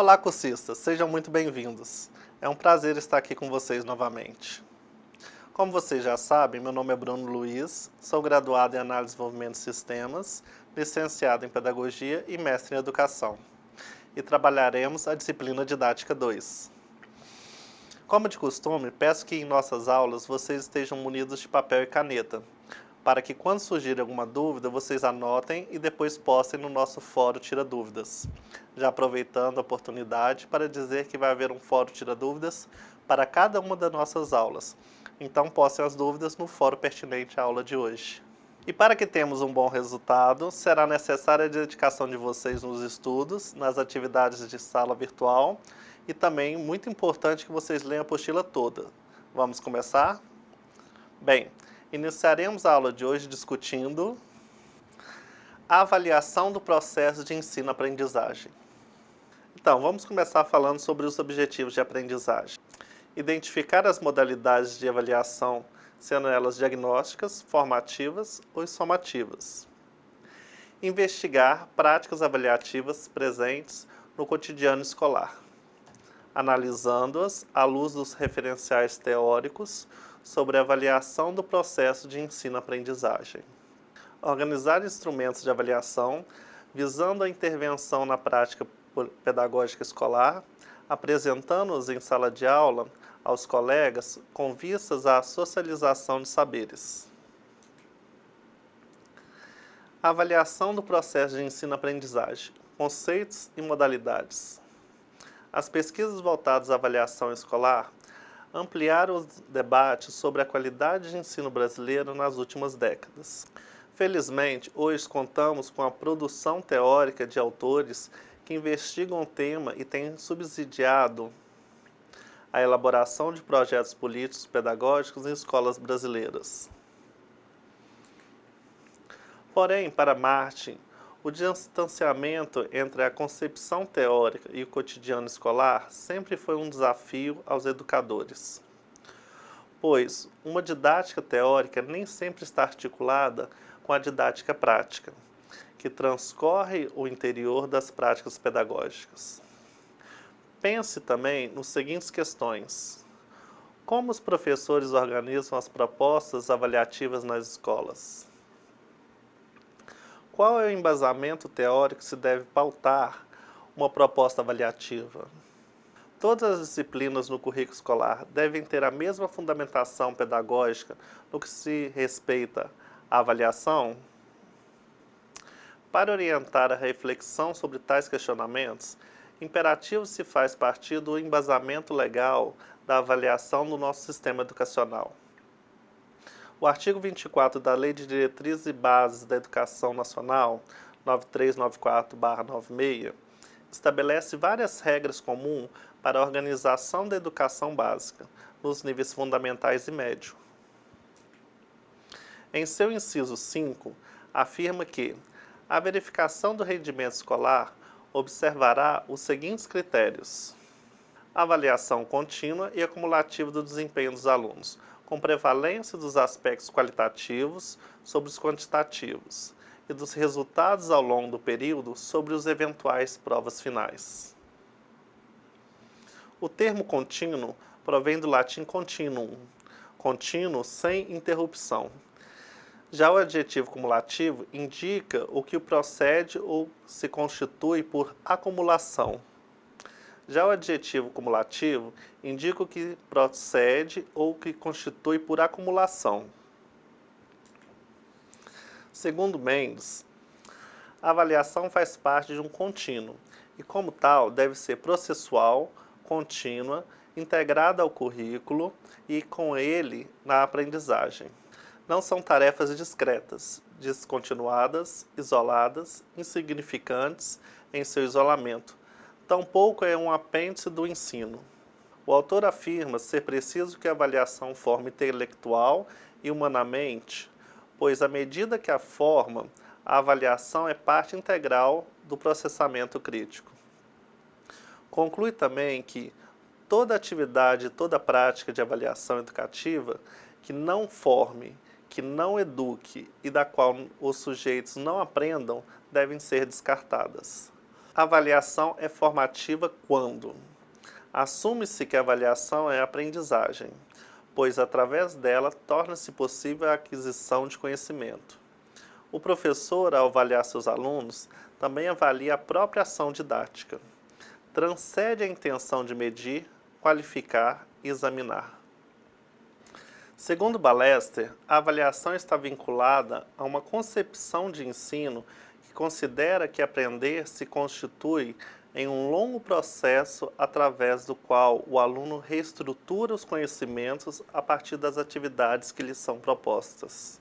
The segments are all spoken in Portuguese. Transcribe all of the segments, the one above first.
Olá, cursistas, sejam muito bem-vindos. É um prazer estar aqui com vocês novamente. Como vocês já sabem, meu nome é Bruno Luiz, sou graduado em Análise e Desenvolvimento de Sistemas, licenciado em Pedagogia e mestre em Educação. E trabalharemos a disciplina Didática 2. Como de costume, peço que em nossas aulas vocês estejam munidos de papel e caneta, para que quando surgir alguma dúvida, vocês anotem e depois postem no nosso Fórum Tira Dúvidas. Já aproveitando a oportunidade para dizer que vai haver um Fórum Tira Dúvidas para cada uma das nossas aulas. Então postem as dúvidas no fórum pertinente à aula de hoje. E para que tenhamos um bom resultado, será necessária a dedicação de vocês nos estudos, nas atividades de sala virtual e também, muito importante, que vocês leiam a apostila toda. Vamos começar? Bem, iniciaremos a aula de hoje discutindo a avaliação do processo de ensino-aprendizagem. Então, vamos começar falando sobre os objetivos de aprendizagem. Identificar as modalidades de avaliação, sendo elas diagnósticas, formativas ou somativas. Investigar práticas avaliativas presentes no cotidiano escolar, analisando-as à luz dos referenciais teóricos sobre a avaliação do processo de ensino-aprendizagem. Organizar instrumentos de avaliação visando a intervenção na prática pedagógica escolar, apresentando-os em sala de aula aos colegas com vistas à socialização de saberes. Avaliação do processo de ensino-aprendizagem, conceitos e modalidades. As pesquisas voltadas à avaliação escolar ampliaram os debates sobre a qualidade de ensino brasileiro nas últimas décadas. Felizmente, hoje contamos com a produção teórica de autores que investigam o tema e têm subsidiado a elaboração de projetos políticos pedagógicos em escolas brasileiras. Porém, para Martin, o distanciamento entre a concepção teórica e o cotidiano escolar sempre foi um desafio aos educadores, pois uma didática teórica nem sempre está articulada com a didática prática, que transcorre o interior das práticas pedagógicas. Pense também nas seguintes questões. Como os professores organizam as propostas avaliativas nas escolas? Qual é o embasamento teórico que se deve pautar uma proposta avaliativa? Todas as disciplinas no currículo escolar devem ter a mesma fundamentação pedagógica no que se respeita à avaliação? Para orientar a reflexão sobre tais questionamentos, imperativo se faz partir do embasamento legal da avaliação do nosso sistema educacional. O artigo 24 da Lei de Diretrizes e Bases da Educação Nacional, 9394/96, estabelece várias regras comuns para a organização da educação básica, nos níveis fundamentais e médio. Em seu inciso 5, afirma que a verificação do rendimento escolar observará os seguintes critérios: avaliação contínua e acumulativa do desempenho dos alunos, com prevalência dos aspectos qualitativos sobre os quantitativos e dos resultados ao longo do período sobre os eventuais provas finais. O termo contínuo provém do latim continuum, contínuo sem interrupção. Já o adjetivo cumulativo indica o que procede ou se constitui por acumulação. Já o adjetivo cumulativo indica o que procede ou que constitui por acumulação. Segundo Mendes, a avaliação faz parte de um contínuo e, como tal, deve ser processual, contínua, integrada ao currículo e com ele na aprendizagem. Não são tarefas discretas, descontinuadas, isoladas, insignificantes em seu isolamento. Tampouco é um apêndice do ensino. O autor afirma ser preciso que a avaliação forme intelectual e humanamente, pois à medida que a forma, a avaliação é parte integral do processamento crítico. Conclui também que toda atividade, toda prática de avaliação educativa que não forme, que não eduque e da qual os sujeitos não aprendam devem ser descartadas. A avaliação é formativa quando assume-se que a avaliação é aprendizagem, pois através dela torna-se possível a aquisição de conhecimento. O professor, ao avaliar seus alunos, também avalia a própria ação didática. Transcende a intenção de medir, qualificar e examinar. Segundo Ballester, a avaliação está vinculada a uma concepção de ensino que considera que aprender se constitui em um longo processo através do qual o aluno reestrutura os conhecimentos a partir das atividades que lhe são propostas.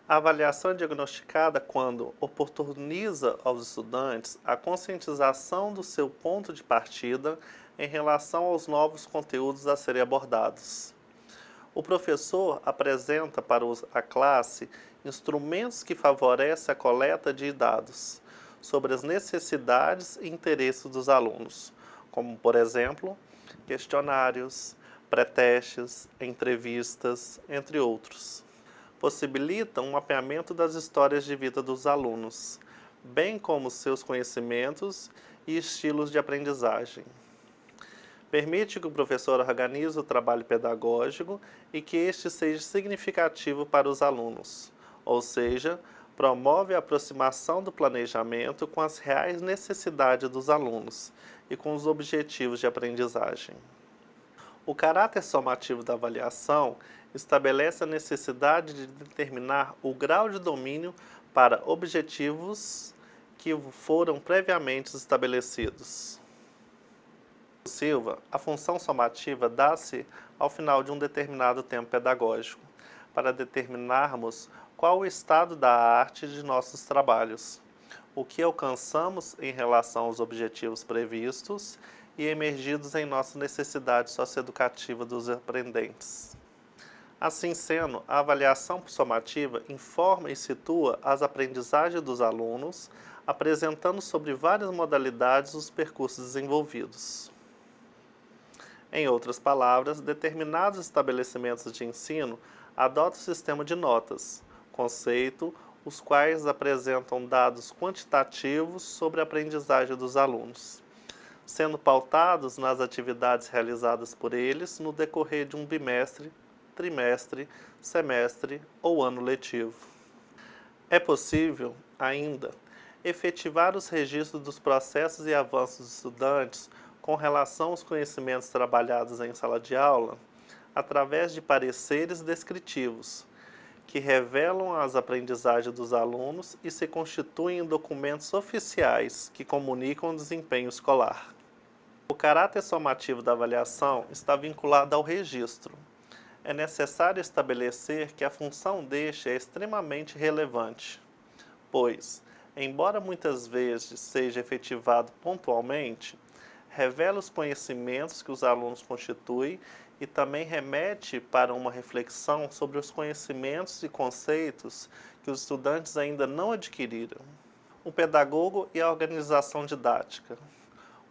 A avaliação é diagnosticada quando oportuniza aos estudantes a conscientização do seu ponto de partida em relação aos novos conteúdos a serem abordados. O professor apresenta para a classe instrumentos que favorecem a coleta de dados sobre as necessidades e interesses dos alunos, como, por exemplo, questionários, pré-testes, entrevistas, entre outros. Possibilita um mapeamento das histórias de vida dos alunos, bem como seus conhecimentos e estilos de aprendizagem. Permite que o professor organize o trabalho pedagógico e que este seja significativo para os alunos, ou seja, promove a aproximação do planejamento com as reais necessidades dos alunos e com os objetivos de aprendizagem. O caráter somativo da avaliação estabelece a necessidade de determinar o grau de domínio para objetivos que foram previamente estabelecidos. Silva, a função somativa dá-se ao final de um determinado tempo pedagógico, para determinarmos qual o estado da arte de nossos trabalhos, o que alcançamos em relação aos objetivos previstos e emergidos em nossa necessidade socioeducativa dos aprendentes. Assim sendo, a avaliação somativa informa e situa as aprendizagens dos alunos, apresentando sobre várias modalidades os percursos desenvolvidos. Em outras palavras, determinados estabelecimentos de ensino adotam o sistema de notas, conceito, os quais apresentam dados quantitativos sobre a aprendizagem dos alunos, sendo pautados nas atividades realizadas por eles no decorrer de um bimestre, trimestre, semestre ou ano letivo. É possível, ainda, efetivar os registros dos processos e avanços dos estudantes com relação aos conhecimentos trabalhados em sala de aula, através de pareceres descritivos, que revelam as aprendizagens dos alunos e se constituem em documentos oficiais que comunicam o desempenho escolar. O caráter somativo da avaliação está vinculado ao registro. É necessário estabelecer que a função deste é extremamente relevante, pois, embora muitas vezes seja efetivado pontualmente, revela os conhecimentos que os alunos constituem e também remete para uma reflexão sobre os conhecimentos e conceitos que os estudantes ainda não adquiriram. O pedagogo e a organização didática.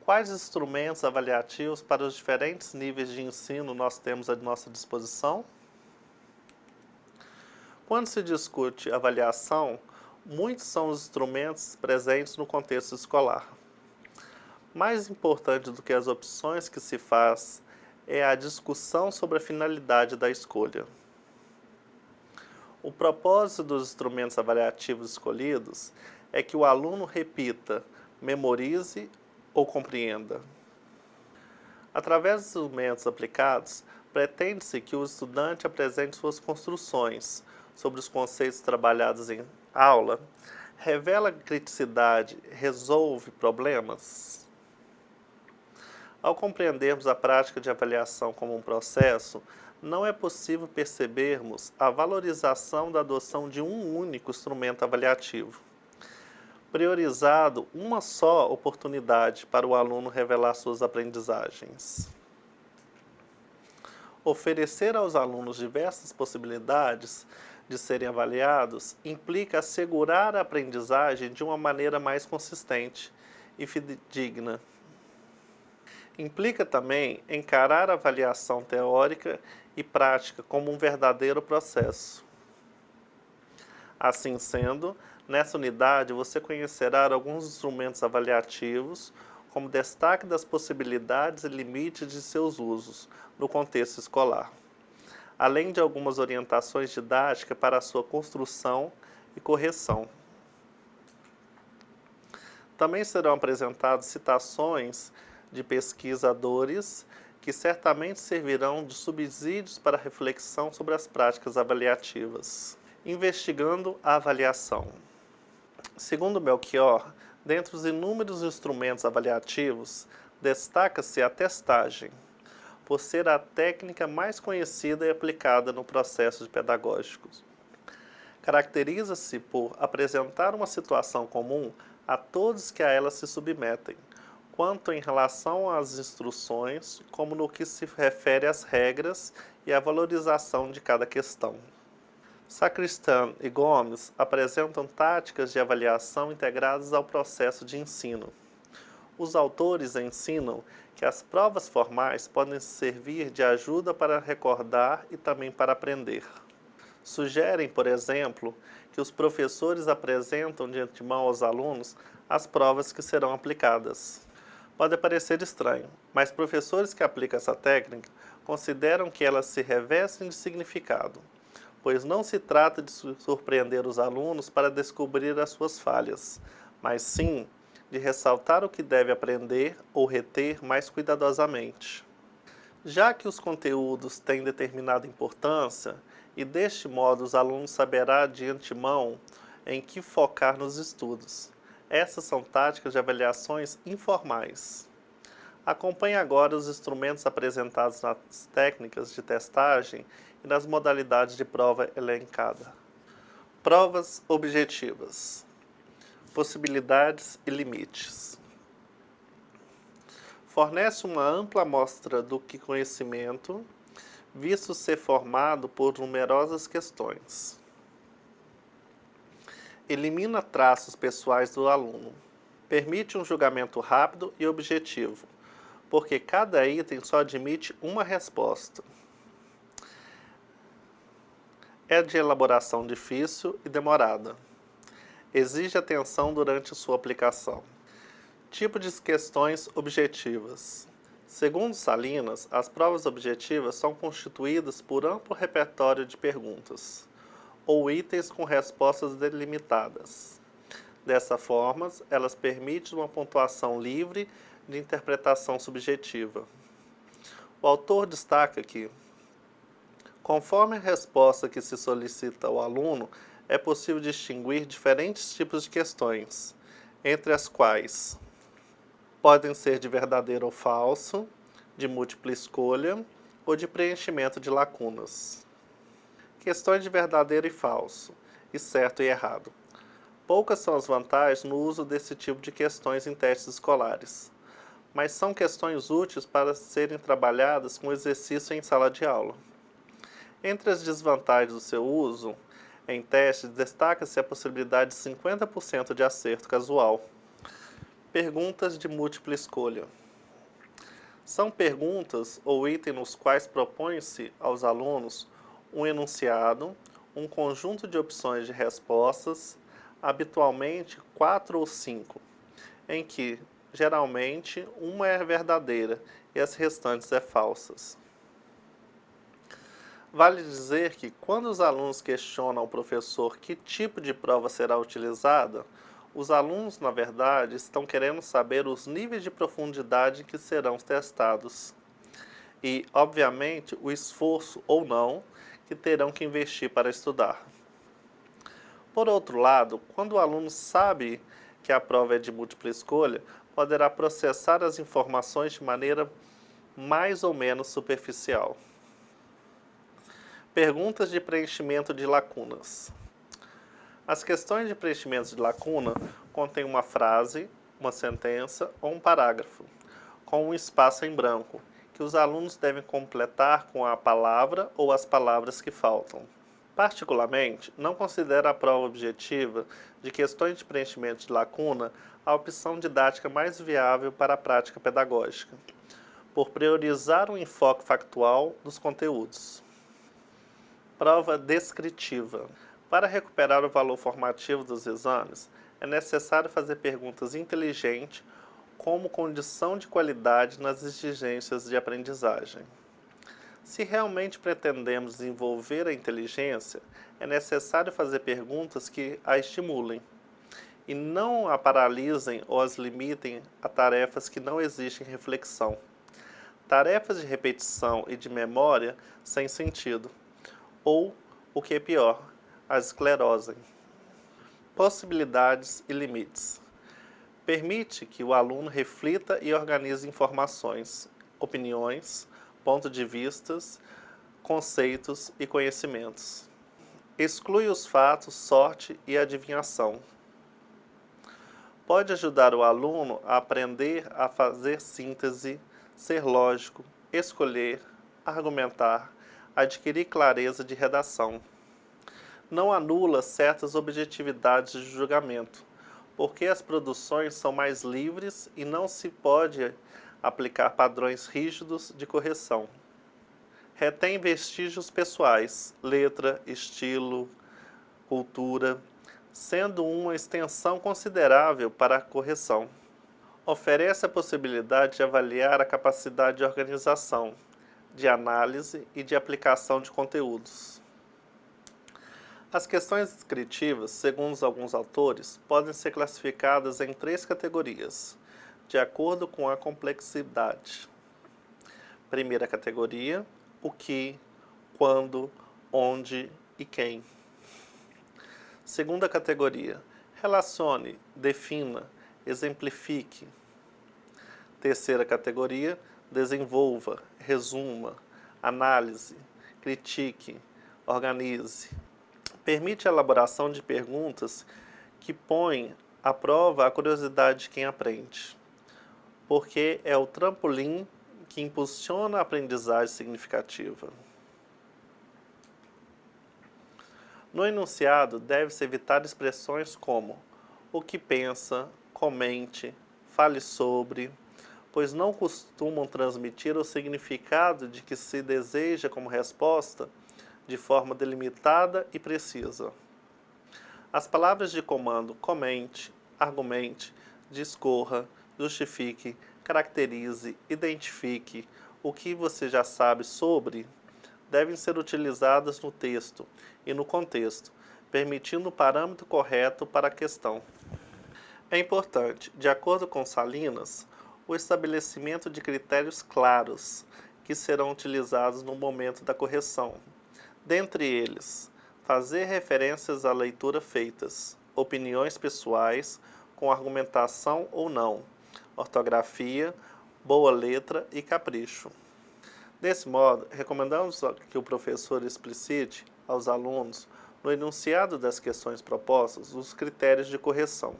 Quais instrumentos avaliativos para os diferentes níveis de ensino nós temos à nossa disposição? Quando se discute avaliação, muitos são os instrumentos presentes no contexto escolar. Mais importante do que as opções que se faz é a discussão sobre a finalidade da escolha. O propósito dos instrumentos avaliativos escolhidos é que o aluno repita, memorize ou compreenda. Através dos instrumentos aplicados, pretende-se que o estudante apresente suas construções sobre os conceitos trabalhados em aula, revela criticidade, resolve problemas. Ao compreendermos a prática de avaliação como um processo, não é possível percebermos a valorização da adoção de um único instrumento avaliativo, priorizado uma só oportunidade para o aluno revelar suas aprendizagens. Oferecer aos alunos diversas possibilidades de serem avaliados implica assegurar a aprendizagem de uma maneira mais consistente e fidedigna. Implica também encarar a avaliação teórica e prática como um verdadeiro processo. Assim sendo, Nessa unidade, você conhecerá alguns instrumentos avaliativos, como destaque das possibilidades e limites de seus usos no contexto escolar, além de algumas orientações didáticas para a sua construção e correção. Também serão apresentadas citações de pesquisadores que certamente servirão de subsídios para a reflexão sobre as práticas avaliativas. Investigando a avaliação. Segundo Melchior, dentre os inúmeros instrumentos avaliativos, destaca-se a testagem, por ser a técnica mais conhecida e aplicada no processo pedagógicos. Caracteriza-se por apresentar uma situação comum a todos que a ela se submetem, quanto em relação às instruções, como no que se refere às regras e à valorização de cada questão. Sacristã e Gomes apresentam táticas de avaliação integradas ao processo de ensino. Os autores ensinam que as provas formais podem servir de ajuda para recordar e também para aprender. Sugerem, por exemplo, que os professores apresentam de antemão aos alunos as provas que serão aplicadas. Pode parecer estranho, mas professores que aplicam essa técnica consideram que elas se revestem de significado, pois não se trata de surpreender os alunos para descobrir as suas falhas, mas sim de ressaltar o que deve aprender ou reter mais cuidadosamente. Já que os conteúdos têm determinada importância, e deste modo os alunos saberão de antemão em que focar nos estudos. Essas são táticas de avaliações informais. Acompanhe agora os instrumentos apresentados nas técnicas de testagem e nas modalidades de prova elencada. Provas objetivas. Possibilidades e limites. Fornece uma ampla amostra do que conhecimento, visto ser formado por numerosas questões. Elimina traços pessoais do aluno. Permite um julgamento rápido e objetivo, porque cada item só admite uma resposta. É de elaboração difícil e demorada. Exige atenção durante sua aplicação. Tipo de questões objetivas. Segundo Salinas, as provas objetivas são constituídas por amplo repertório de perguntas, ou itens com respostas delimitadas. Dessa forma, elas permitem uma pontuação livre de interpretação subjetiva. O autor destaca que, conforme a resposta que se solicita ao aluno, é possível distinguir diferentes tipos de questões, entre as quais podem ser de verdadeiro ou falso, de múltipla escolha ou de preenchimento de lacunas. Questões de verdadeiro e falso, e certo e errado. Poucas são as vantagens no uso desse tipo de questões em testes escolares, mas são questões úteis para serem trabalhadas com exercício em sala de aula. Entre as desvantagens do seu uso em testes, destaca-se a possibilidade de 50% de acerto casual. Perguntas de múltipla escolha. São perguntas ou itens nos quais propõe-se aos alunos um enunciado, um conjunto de opções de respostas, habitualmente 4 ou 5, em que, geralmente, uma é verdadeira e as restantes são falsas. Vale dizer que, quando os alunos questionam ao professor que tipo de prova será utilizada, os alunos, na verdade, estão querendo saber os níveis de profundidade que serão testados e, obviamente, o esforço ou não que terão que investir para estudar. Por outro lado, quando o aluno sabe que a prova é de múltipla escolha, poderá processar as informações de maneira mais ou menos superficial. Perguntas de preenchimento de lacunas. As questões de preenchimento de lacuna contêm uma frase, uma sentença ou um parágrafo, com um espaço em branco, que os alunos devem completar com a palavra ou as palavras que faltam. Particularmente, não considero a prova objetiva de questões de preenchimento de lacuna a opção didática mais viável para a prática pedagógica, por priorizar o enfoque factual dos conteúdos. Prova descritiva. Para recuperar o valor formativo dos exames, é necessário fazer perguntas inteligentes como condição de qualidade nas exigências de aprendizagem. Se realmente pretendemos desenvolver a inteligência, é necessário fazer perguntas que a estimulem e não a paralisem ou as limitem a tarefas que não exigem reflexão. Tarefas de repetição e de memória sem sentido, ou, o que é pior, as esclerosem. Possibilidades e limites. Permite que o aluno reflita e organize informações, opiniões, pontos de vistas, conceitos e conhecimentos. Exclui os fatos, sorte e adivinhação. Pode ajudar o aluno a aprender a fazer síntese, ser lógico, escolher, argumentar, adquirir clareza de redação. Não anula certas objetividades de julgamento, porque as produções são mais livres e não se pode aplicar padrões rígidos de correção. Retém vestígios pessoais, letra, estilo, cultura, sendo uma extensão considerável para a correção. Oferece a possibilidade de avaliar a capacidade de organização, de análise e de aplicação de conteúdos. As questões descritivas, segundo alguns autores, podem ser classificadas em 3 categorias, de acordo com a complexidade. Primeira categoria, o que, quando, onde e quem. Segunda categoria, relacione, defina, exemplifique. Terceira categoria, desenvolva, resuma, análise, critique, organize. Permite a elaboração de perguntas que põem à prova a curiosidade de quem aprende, porque é o trampolim que impulsiona a aprendizagem significativa. No enunciado, deve-se evitar expressões como o que pensa, comente, fale sobre, pois não costumam transmitir o significado de que se deseja como resposta de forma delimitada e precisa. As palavras de comando comente, argumente, discorra, justifique, caracterize, identifique o que você já sabe sobre devem ser utilizadas no texto e no contexto, permitindo o parâmetro correto para a questão. É importante, de acordo com Salinas, o estabelecimento de critérios claros que serão utilizados no momento da correção. Dentre eles, fazer referências à leitura feitas, opiniões pessoais, com argumentação ou não, ortografia, boa letra e capricho. Desse modo, recomendamos que o professor explicite aos alunos, no enunciado das questões propostas, os critérios de correção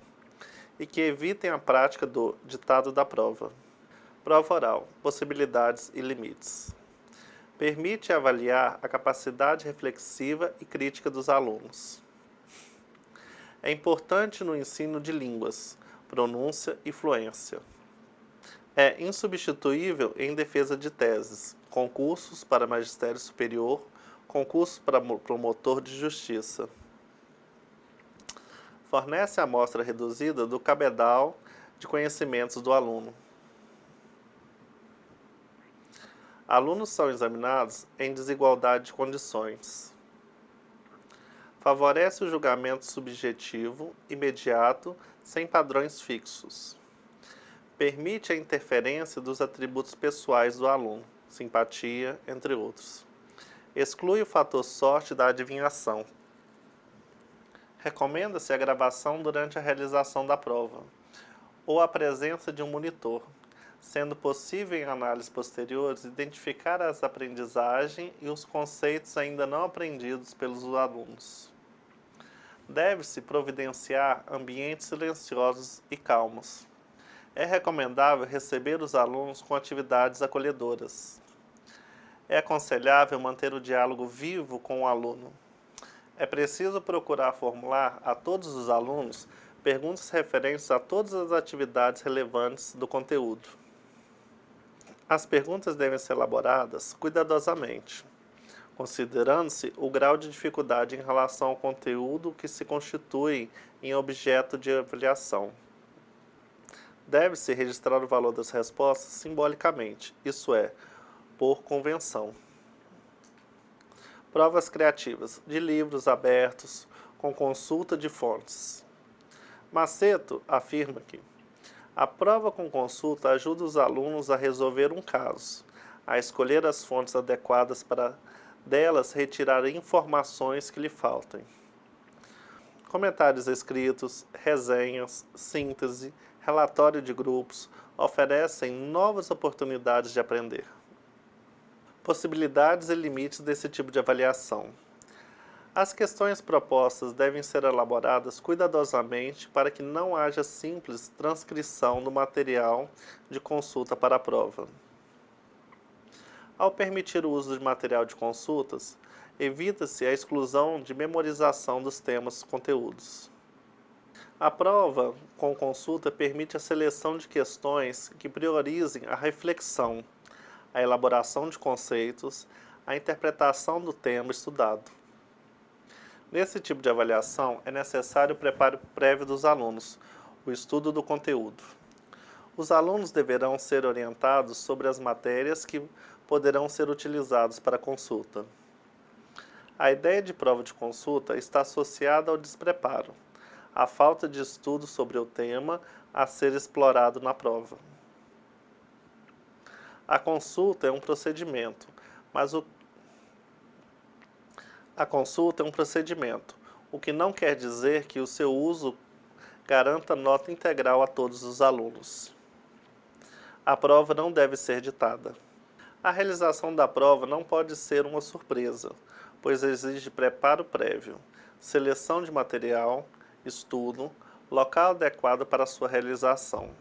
e que evitem a prática do ditado da prova. Prova oral, possibilidades e limites. Permite avaliar a capacidade reflexiva e crítica dos alunos. É importante no ensino de línguas, pronúncia e fluência. É insubstituível em defesa de teses, concursos para magistério superior, concursos para promotor de justiça. Fornece a amostra reduzida do cabedal de conhecimentos do aluno. Alunos são examinados em desigualdade de condições. Favorece o julgamento subjetivo, imediato, sem padrões fixos. Permite a interferência dos atributos pessoais do aluno, simpatia, entre outros. Exclui o fator sorte da adivinhação. Recomenda-se a gravação durante a realização da prova, ou a presença de um monitor, sendo possível em análises posteriores identificar as aprendizagens e os conceitos ainda não aprendidos pelos alunos. Deve-se providenciar ambientes silenciosos e calmos. É recomendável receber os alunos com atividades acolhedoras. É aconselhável manter o diálogo vivo com o aluno. É preciso procurar formular a todos os alunos perguntas referentes a todas as atividades relevantes do conteúdo. As perguntas devem ser elaboradas cuidadosamente, considerando-se o grau de dificuldade em relação ao conteúdo que se constitui em objeto de avaliação. Deve-se registrar o valor das respostas simbolicamente, isso é, por convenção. Provas criativas, de livros abertos, com consulta de fontes. Maceto afirma que a prova com consulta ajuda os alunos a resolver um caso, a escolher as fontes adequadas para delas retirar informações que lhe faltem. Comentários escritos, resenhas, síntese, relatório de grupos oferecem novas oportunidades de aprender. Possibilidades e limites desse tipo de avaliação. As questões propostas devem ser elaboradas cuidadosamente para que não haja simples transcrição do material de consulta para a prova. Ao permitir o uso de material de consultas, evita-se a exclusão de memorização dos temas conteúdos. A prova com consulta permite a seleção de questões que priorizem a reflexão, a elaboração de conceitos, a interpretação do tema estudado. Nesse tipo de avaliação, é necessário o preparo prévio dos alunos, o estudo do conteúdo. Os alunos deverão ser orientados sobre as matérias que poderão ser utilizadas para a consulta. A ideia de prova de consulta está associada ao despreparo, à falta de estudo sobre o tema a ser explorado na prova. A consulta é um procedimento, o que não quer dizer que o seu uso garanta nota integral a todos os alunos. A prova não deve ser ditada. A realização da prova não pode ser uma surpresa, pois exige preparo prévio, seleção de material, estudo, local adequado para sua realização.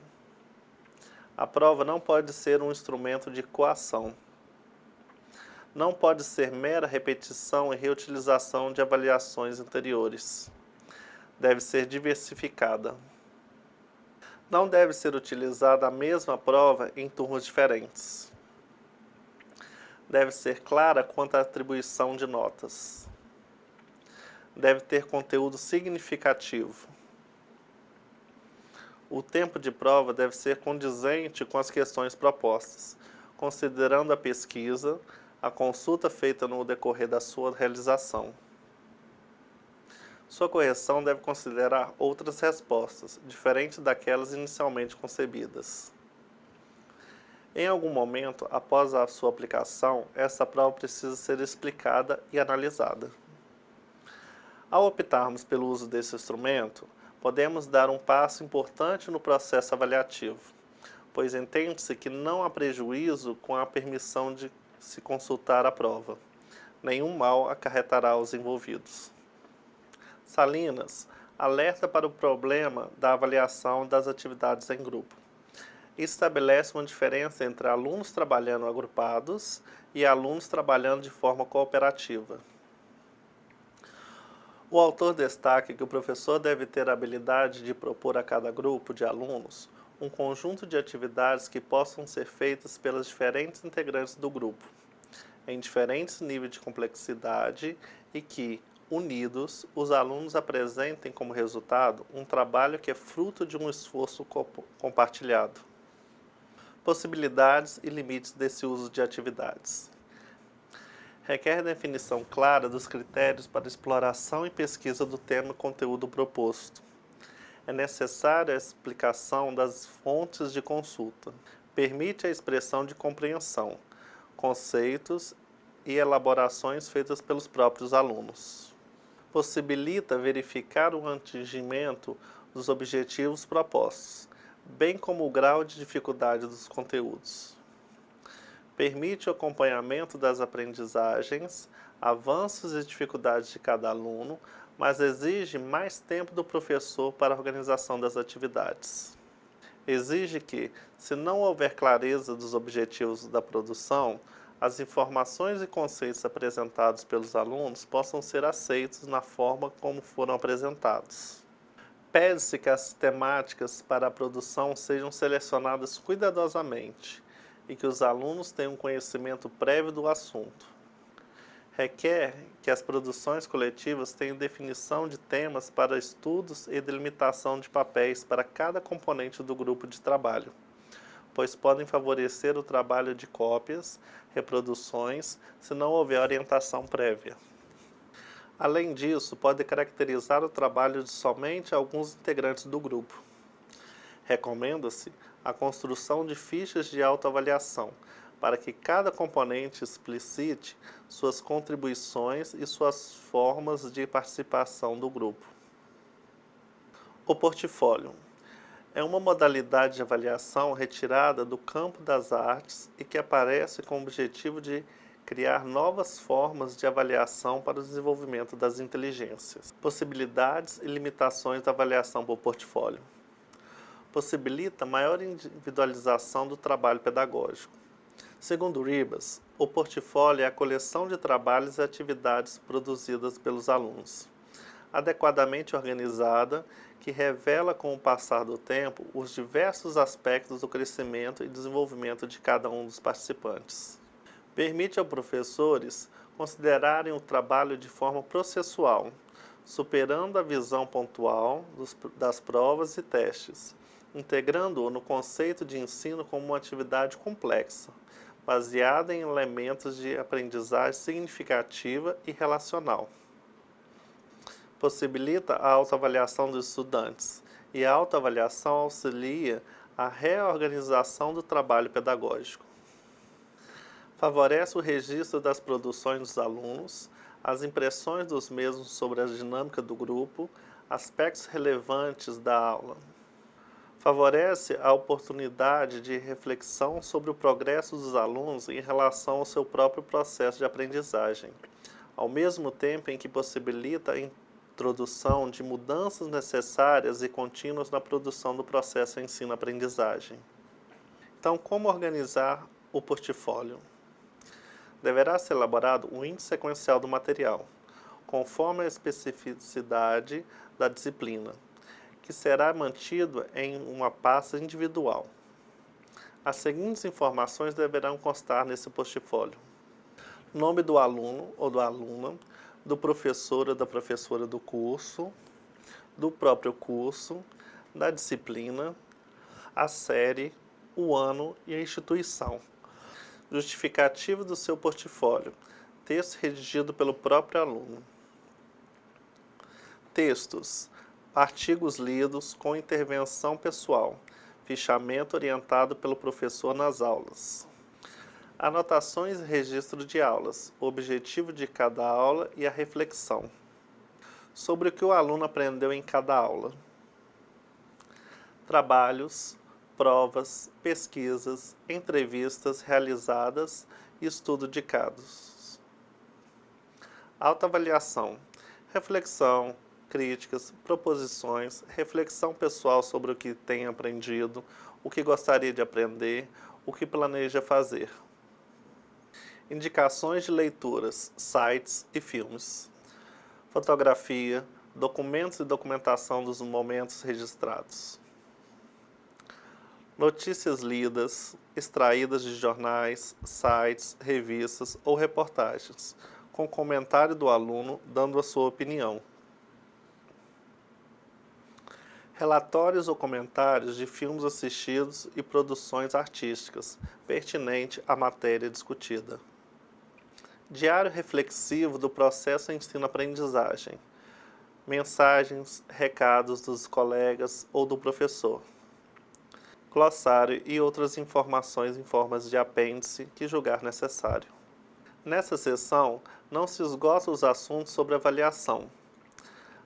A prova não pode ser um instrumento de coação. Não pode ser mera repetição e reutilização de avaliações anteriores. Deve ser diversificada. Não deve ser utilizada a mesma prova em turmas diferentes. Deve ser clara quanto à atribuição de notas. Deve ter conteúdo significativo. O tempo de prova deve ser condizente com as questões propostas, considerando a pesquisa, a consulta feita no decorrer da sua realização. Sua correção deve considerar outras respostas, diferentes daquelas inicialmente concebidas. Em algum momento, após a sua aplicação, essa prova precisa ser explicada e analisada. Ao optarmos pelo uso desse instrumento, podemos dar um passo importante no processo avaliativo, pois entende-se que não há prejuízo com a permissão de se consultar a prova. Nenhum mal acarretará aos envolvidos. Salinas alerta para o problema da avaliação das atividades em grupo. Estabelece uma diferença entre alunos trabalhando agrupados e alunos trabalhando de forma cooperativa. O autor destaca que o professor deve ter a habilidade de propor a cada grupo de alunos um conjunto de atividades que possam ser feitas pelas diferentes integrantes do grupo, em diferentes níveis de complexidade e que, unidos, os alunos apresentem como resultado um trabalho que é fruto de um esforço compartilhado. Possibilidades e limites desse uso de atividades. Requer definição clara dos critérios para exploração e pesquisa do tema e conteúdo proposto. É necessária a explicação das fontes de consulta. Permite a expressão de compreensão, conceitos e elaborações feitas pelos próprios alunos. Possibilita verificar o atingimento dos objetivos propostos, bem como o grau de dificuldade dos conteúdos. Permite o acompanhamento das aprendizagens, avanços e dificuldades de cada aluno, mas exige mais tempo do professor para a organização das atividades. Exige que, se não houver clareza dos objetivos da produção, as informações e conceitos apresentados pelos alunos possam ser aceitos na forma como foram apresentados. Pede-se que as temáticas para a produção sejam selecionadas cuidadosamente e que os alunos tenham conhecimento prévio do assunto. Requer que as produções coletivas tenham definição de temas para estudos e delimitação de papéis para cada componente do grupo de trabalho, pois podem favorecer o trabalho de cópias, reproduções, se não houver orientação prévia. Além disso, pode caracterizar o trabalho de somente alguns integrantes do grupo. Recomenda-se a construção de fichas de autoavaliação, para que cada componente explicite suas contribuições e suas formas de participação do grupo. O portfólio é uma modalidade de avaliação retirada do campo das artes e que aparece com o objetivo de criar novas formas de avaliação para o desenvolvimento das inteligências. Possibilidades e limitações da avaliação por portfólio. Possibilita maior individualização do trabalho pedagógico. Segundo Ribas, o portfólio é a coleção de trabalhos e atividades produzidas pelos alunos, adequadamente organizada, que revela com o passar do tempo os diversos aspectos do crescimento e desenvolvimento de cada um dos participantes. Permite aos professores considerarem o trabalho de forma processual, superando a visão pontual das provas e testes, integrando-o no conceito de ensino como uma atividade complexa, baseada em elementos de aprendizagem significativa e relacional. Possibilita a autoavaliação dos estudantes, e a autoavaliação auxilia a reorganização do trabalho pedagógico. Favorece o registro das produções dos alunos, as impressões dos mesmos sobre a dinâmica do grupo, aspectos relevantes da aula. Favorece a oportunidade de reflexão sobre o progresso dos alunos em relação ao seu próprio processo de aprendizagem, ao mesmo tempo em que possibilita a introdução de mudanças necessárias e contínuas na produção do processo ensino-aprendizagem. Então, como organizar o portfólio? Deverá ser elaborado um índice sequencial do material, conforme a especificidade da disciplina, que será mantido em uma pasta individual. As seguintes informações deverão constar nesse portfólio: nome do aluno ou da aluna, do professor ou da professora do curso, do próprio curso, da disciplina, a série, o ano e a instituição. Justificativo do seu portfólio. Texto redigido pelo próprio aluno. Textos. Artigos lidos com intervenção pessoal. Fichamento orientado pelo professor nas aulas. Anotações e registro de aulas. O objetivo de cada aula e a reflexão. Sobre o que o aluno aprendeu em cada aula. Trabalhos, provas, pesquisas, entrevistas realizadas e estudo de casos. Autoavaliação. Reflexão, críticas, proposições, reflexão pessoal sobre o que tem aprendido, o que gostaria de aprender, o que planeja fazer. Indicações de leituras, sites e filmes. Fotografia, documentos e documentação dos momentos registrados. Notícias lidas, extraídas de jornais, sites, revistas ou reportagens, com comentário do aluno dando a sua opinião. Relatórios ou comentários de filmes assistidos e produções artísticas, pertinente à matéria discutida. Diário reflexivo do processo ensino-aprendizagem. Mensagens, recados dos colegas ou do professor. Glossário e outras informações em formas de apêndice que julgar necessário. Nessa seção, não se esgotam os assuntos sobre avaliação.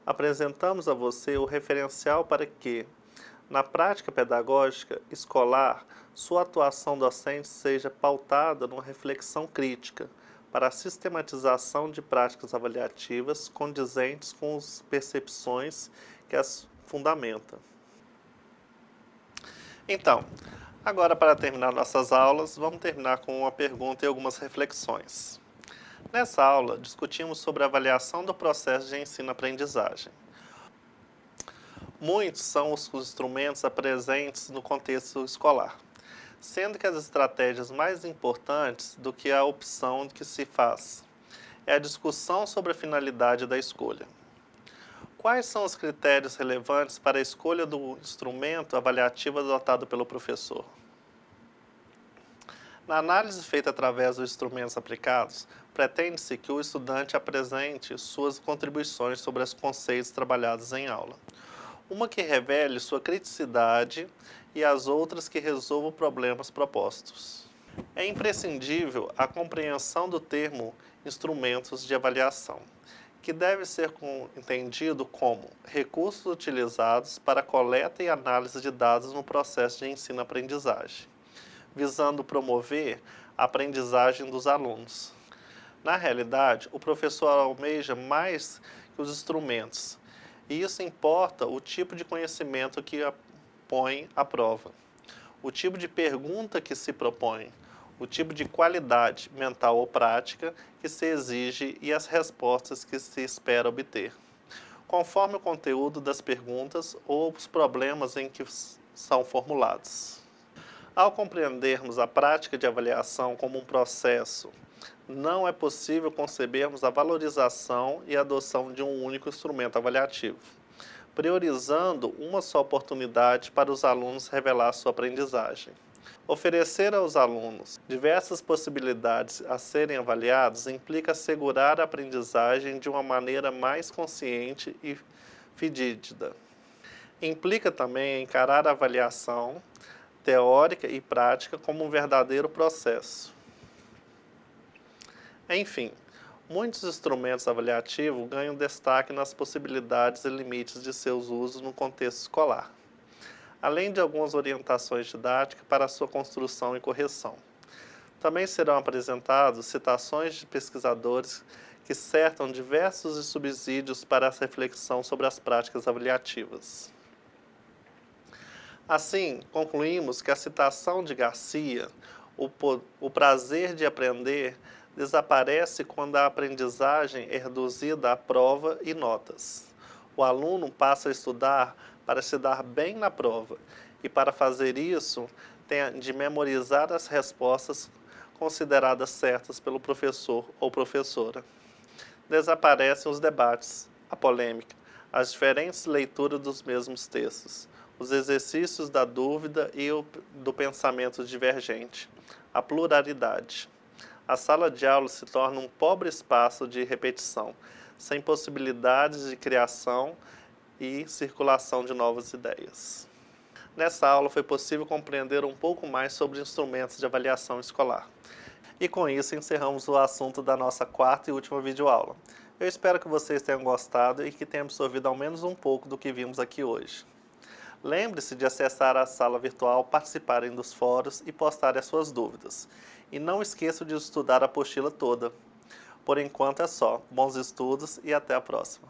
Apresentamos a você o referencial para que, na prática pedagógica escolar, sua atuação docente seja pautada numa reflexão crítica para a sistematização de práticas avaliativas condizentes com as percepções que as fundamentam. Então, agora para terminar nossas aulas, vamos terminar com uma pergunta e algumas reflexões. Nessa aula, discutimos sobre a avaliação do processo de ensino-aprendizagem. Muitos são os instrumentos presentes no contexto escolar, sendo que as estratégias mais importantes do que a opção que se faz é a discussão sobre a finalidade da escolha. Quais são os critérios relevantes para a escolha do instrumento avaliativo adotado pelo professor? Na análise feita através dos instrumentos aplicados, pretende-se que o estudante apresente suas contribuições sobre os conceitos trabalhados em aula. Uma que revele sua criticidade e as outras que resolvam problemas propostos. É imprescindível a compreensão do termo instrumentos de avaliação, que deve ser entendido como recursos utilizados para a coleta e análise de dados no processo de ensino-aprendizagem, visando promover a aprendizagem dos alunos. Na realidade, o professor almeja mais que os instrumentos, e isso importa o tipo de conhecimento que põe à prova, o tipo de pergunta que se propõe, o tipo de qualidade mental ou prática que se exige e as respostas que se espera obter, conforme o conteúdo das perguntas ou os problemas em que são formulados. Ao compreendermos a prática de avaliação como um processo, não é possível concebermos a valorização e adoção de um único instrumento avaliativo, priorizando uma só oportunidade para os alunos revelar sua aprendizagem. Oferecer aos alunos diversas possibilidades a serem avaliados implica assegurar a aprendizagem de uma maneira mais consciente e fidedigna. Implica também encarar a avaliação teórica e prática como um verdadeiro processo. Enfim, muitos instrumentos avaliativos ganham destaque nas possibilidades e limites de seus usos no contexto escolar, além de algumas orientações didáticas para sua construção e correção. Também serão apresentados citações de pesquisadores que cercam diversos subsídios para a reflexão sobre as práticas avaliativas. Assim, concluímos que a citação de Garcia, o prazer de aprender, desaparece quando a aprendizagem é reduzida a prova e notas. O aluno passa a estudar para se dar bem na prova e, para fazer isso, tem de memorizar as respostas consideradas certas pelo professor ou professora. Desaparecem os debates, a polêmica, as diferentes leituras dos mesmos textos, os exercícios da dúvida e do pensamento divergente, a pluralidade. A sala de aula se torna um pobre espaço de repetição, sem possibilidades de criação e circulação de novas ideias. Nessa aula foi possível compreender um pouco mais sobre instrumentos de avaliação escolar. E com isso encerramos o assunto da nossa quarta e última videoaula. Eu espero que vocês tenham gostado e que tenham absorvido ao menos um pouco do que vimos aqui hoje. Lembre-se de acessar a sala virtual, participarem dos fóruns e postarem as suas dúvidas. E não esqueçam de estudar a apostila toda. Por enquanto é só. Bons estudos e até a próxima.